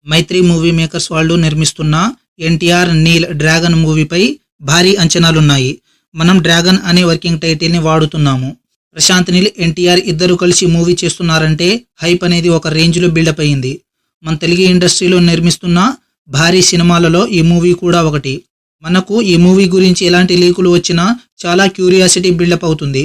మైత్రి movie makers వాళ్ళు నిర్మిస్తున్న NTR Neel dragon మూవీపై భారీ అంచనాలున్నాయి. మనం డ్రాగన్ అనే వర్కింగ్ టైటిల్ని వాడుతున్నాము. ప్రశాంత్ నీల్, ఎన్టీఆర్ ఇద్దరు కలిసి మూవీ చేస్తున్నారంటే హైప్ అనేది ఒక రేంజ్లో బిల్డప్ అయింది. మన తెలుగు ఇండస్ట్రీలో నిర్మిస్తున్న భారీ సినిమాలలో ఈ మూవీ కూడా ఒకటి. మనకు ఈ మూవీ గురించి ఎలాంటి లీకులు వచ్చినా చాలా క్యూరియాసిటీ బిల్డప్ అవుతుంది.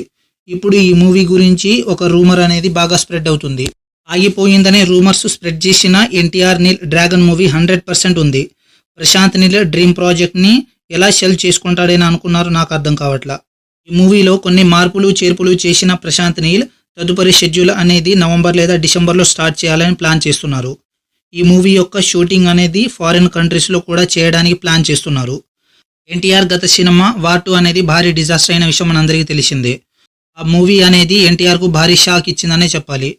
ఇప్పుడు ఈ మూవీ గురించి ఒక రూమర్ అనేది బాగా స్ప్రెడ్ అవుతుంది. ఆగిపోయిందనే రూమర్స్ స్ప్రెడ్ చేసిన ఎన్టీఆర్ నీల్ డ్రాగన్ మూవీ 100% ఉంది. ప్రశాంత్ నీల్ డ్రీమ్ ప్రాజెక్ట్ని ఎలా సెల్ చేసుకుంటాడని అనుకున్నారు, నాకు అర్థం కావట్లా. ఈ మూవీలో కొన్ని మార్పులు చేర్పులు చేసిన ప్రశాంత్ నీల్ తదుపరి షెడ్యూల్ అనేది నవంబర్ లేదా డిసెంబర్లో స్టార్ట్ చేయాలని ప్లాన్ చేస్తున్నారు. ఈ మూవీ యొక్క షూటింగ్ అనేది ఫారిన్ కంట్రీస్లో కూడా చేయడానికి ప్లాన్ చేస్తున్నారు. ఎన్టీఆర్ గత సినిమా వార్ 2 అనేది భారీ డిజాస్టర్ అయిన విషయం మనందరికీ తెలిసిందే. ఆ మూవీ అనేది ఎన్టీఆర్కు భారీ షాక్ ఇచ్చిందనే చెప్పాలి.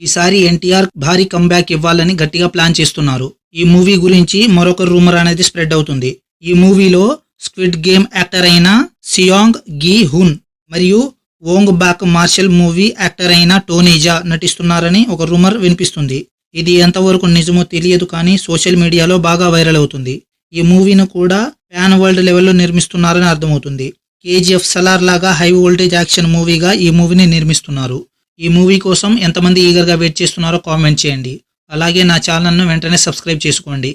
ఈసారి ఎన్టీఆర్ భారీ కంబ్యాక్ ఇవ్వాలని గట్టిగా ప్లాన్ చేస్తున్నారు. ఈ మూవీ గురించి మరొక రూమర్ అనేది స్ప్రెడ్ అవుతుంది. ఈ మూవీలో స్క్విడ్ గేమ్ యాక్టర్ అయిన సియాంగ్ గి హున్ మరియు వోంగ్ బాక్ మార్షల్ మూవీ యాక్టర్ అయిన టోనీజా నటిస్తున్నారని ఒక రూమర్ వినిపిస్తుంది. ఇది ఎంతవరకు నిజమో తెలియదు, కానీ సోషల్ మీడియాలో బాగా వైరల్ అవుతుంది. ఈ మూవీని కూడా ప్యాన్ వరల్డ్ లెవెల్లో నిర్మిస్తున్నారని అర్థమవుతుంది. కేజీఎఫ్ సలార్ లాగా హై వోల్టేజ్ యాక్షన్ మూవీగా ఈ మూవీని నిర్మిస్తున్నారు. ఈ మూవీ కోసం ఎంతమంది ఈగర్గా వెయిట్ చేస్తున్నారో కామెంట్ చేయండి. అలాగే నా ఛానల్ను వెంటనే సబ్స్క్రైబ్ చేసుకోండి.